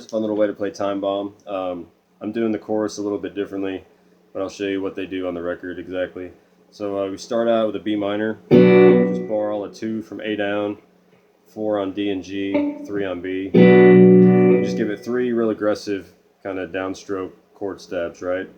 a fun little way to play Time Bomb. I'm doing the chorus a little bit differently, but I'll show you what they do on the record exactly. So we start out with a B minor, just borrow a 2 from A down, 4 on D and G, 3 on B. You just give it 3 real aggressive kind of downstroke chord stabs, right?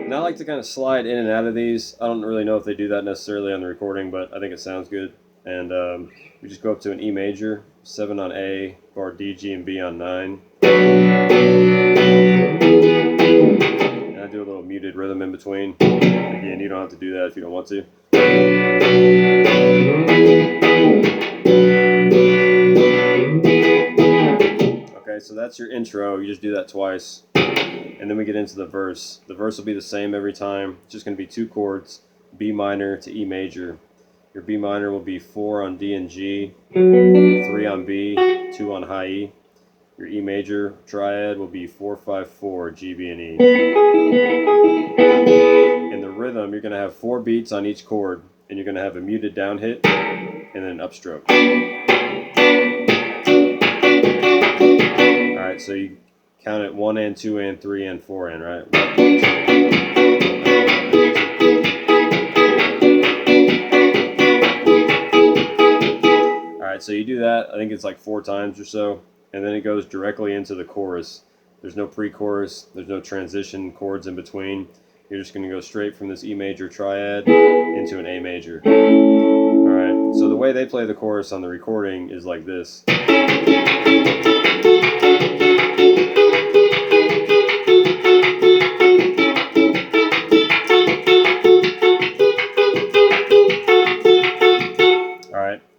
And I like to kind of slide in and out of these. I don't really know if they do that necessarily on the recording, but I think it sounds good. And we just go up to an E major, 7 on A, bar D, G, and B on 9. And I do a little muted rhythm in between. Again, you don't have to do that if you don't want to. Okay, so that's your intro. You just do that twice. And then we get into the verse. The verse will be the same every time. It's just going to be 2 chords, B minor to E major. Your B minor will be 4 on D and G, 3 on B, 2 on high E. Your E major triad will be 4, 5, 4, G, B, and E. In the rhythm, you're going to have 4 beats on each chord, and you're going to have a muted down hit and then an upstroke. Alright, so you count it 1 and 2 and 3 and 4 and, right? 1, 2, 3. Alright, so you do that, I think it's like 4 times or so, and then it goes directly into the chorus. There's no pre-chorus, there's no transition chords in between. You're just going to go straight from this E major triad into an A major. Alright, so the way they play the chorus on the recording is like this.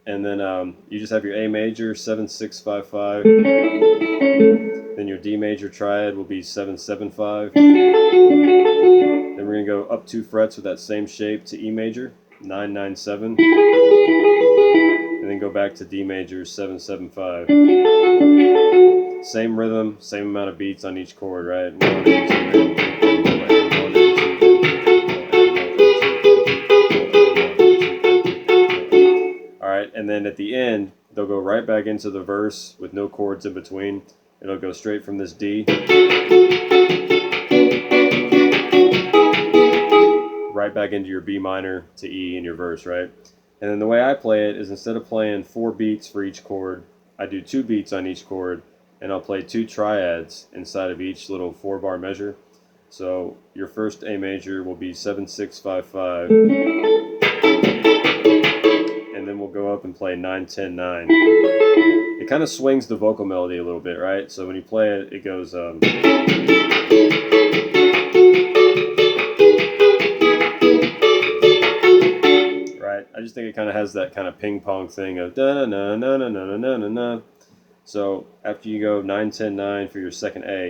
And then you just have your A major, 7, 6, 5, 5. Then your D major triad will be 7, 7, 5. Then we're going to go up 2 frets with that same shape to E major, 9, 9, 7. And then go back to D major, 7, 7, 5. Same rhythm, same amount of beats on each chord, right? 1 and 2 and 3. And then at the end, they'll go right back into the verse with no chords in between. It'll go straight from this D right back into your B minor to E in your verse, right? And then the way I play it is instead of playing 4 beats for each chord, I do 2 beats on each chord, and I'll play 2 triads inside of each little 4-bar measure. So your first A major will be 7, 6, 5, 5. And then we'll go up and play 9, 10, 9. It kind of swings the vocal melody a little bit, right? So when you play it, it goes right? I just think it kind of has that kind of ping pong thing of da na na na na na na na na. So after you go 9, 10, 9 for your second A,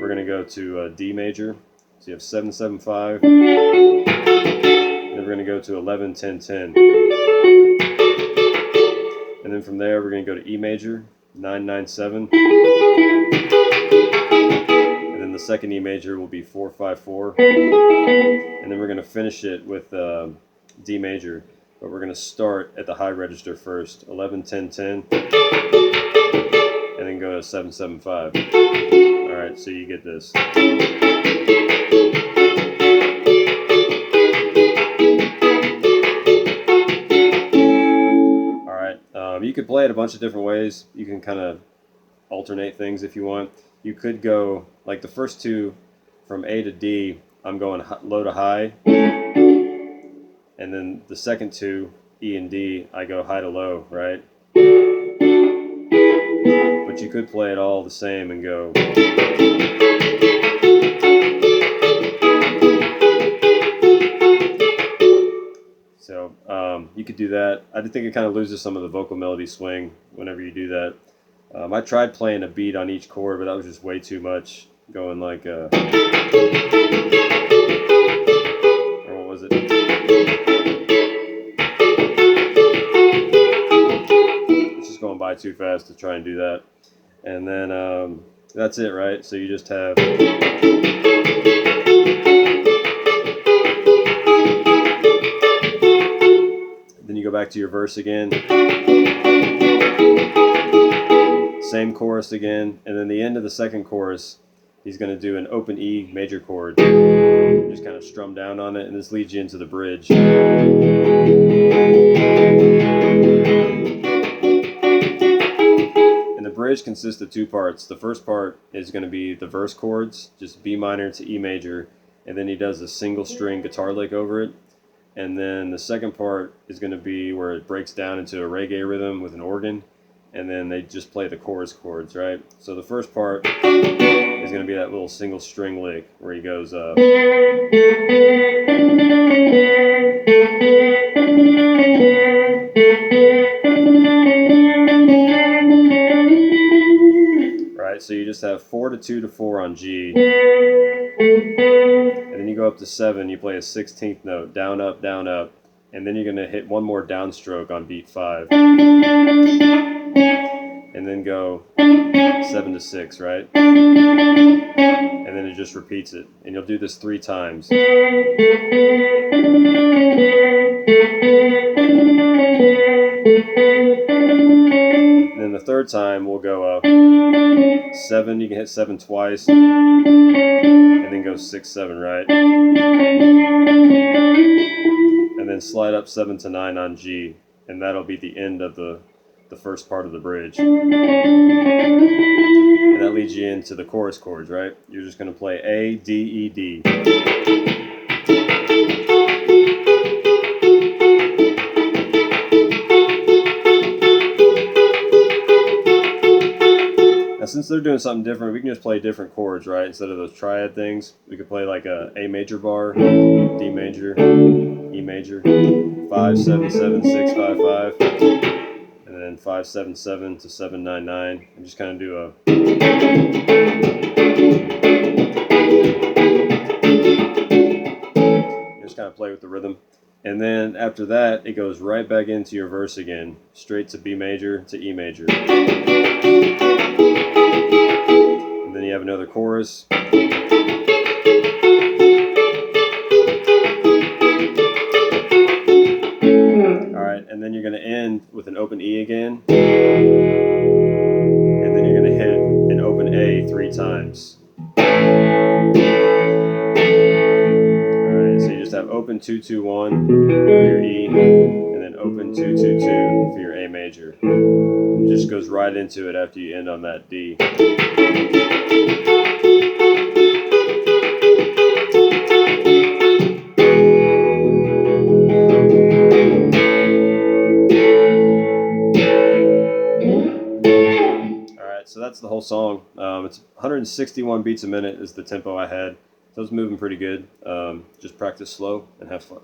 we're going to go to D major. So you have 7, 7, 5. Then we're going to go to 11, 10, 10. And then from there, we're going to go to E major, 9, 9, 7. And then the second E major will be 4, 5, 4. And then we're going to finish it with D major. But we're going to start at the high register first, 11, 10, 10. And then go to 7, 7, 5. Alright, so you get this. You could play it a bunch of different ways. You can kind of alternate things if you want. You could go, like the first 2 from A to D, I'm going low to high. And then the second 2, E and D, I go high to low, right? But you could play it all the same and go. So you could do that. I think it kind of loses some of the vocal melody swing whenever you do that. I tried playing a beat on each chord, but that was just way too much. Going like or what was it? It's just going by too fast to try and do that. And then that's it, right? So you just have. Then you go back to your verse again. Same chorus again, and then the end of the second chorus, he's going to do an open E major chord. Just kind of strum down on it, and this leads you into the bridge. And the bridge consists of two parts. The first part is going to be the verse chords, just B minor to E major, and then he does a single string guitar lick over it. And then the second part is going to be where it breaks down into a reggae rhythm with an organ, and then they just play the chorus chords, right? So the first part is going to be that little single string lick where he goes right, so you just have 4 to 2 to 4 on G, and then you go up to 7, you play a 16th note, down, up, and then you're going to hit one more downstroke on beat 5, and then go 7 to 6, right? And then it just repeats it, and you'll do this 3 times. And then the third time we'll go 7, you can hit 7 twice, and then go 6, 7, right? And then slide up 7 to 9 on G, and that'll be the end of the first part of the bridge. And that leads you into the chorus chords, right? You're just going to play A, D, E, D. Now, since they're doing something different, we can just play different chords, right? Instead of those triad things, we could play like a major bar, D major, E major, 5, 7, 7, 6, 5, 5, and then 5, 7, 7 to 7, 9, 9, and just kind of do a... Just kind of play with the rhythm. And then after that, it goes right back into your verse again, straight to B major to E major. And then you have another chorus. Alright, and then you're going to end with an open E again. And then you're going to hit an open A 3 times. Alright, so you just have open 2, 2, 1 for your E, and then open 2, 2, 2 for your A major. It just goes right into it after you end on that D. Alright, so that's the whole song. It's 161 beats a minute is the tempo I had. So it's moving pretty good. Just practice slow and have fun.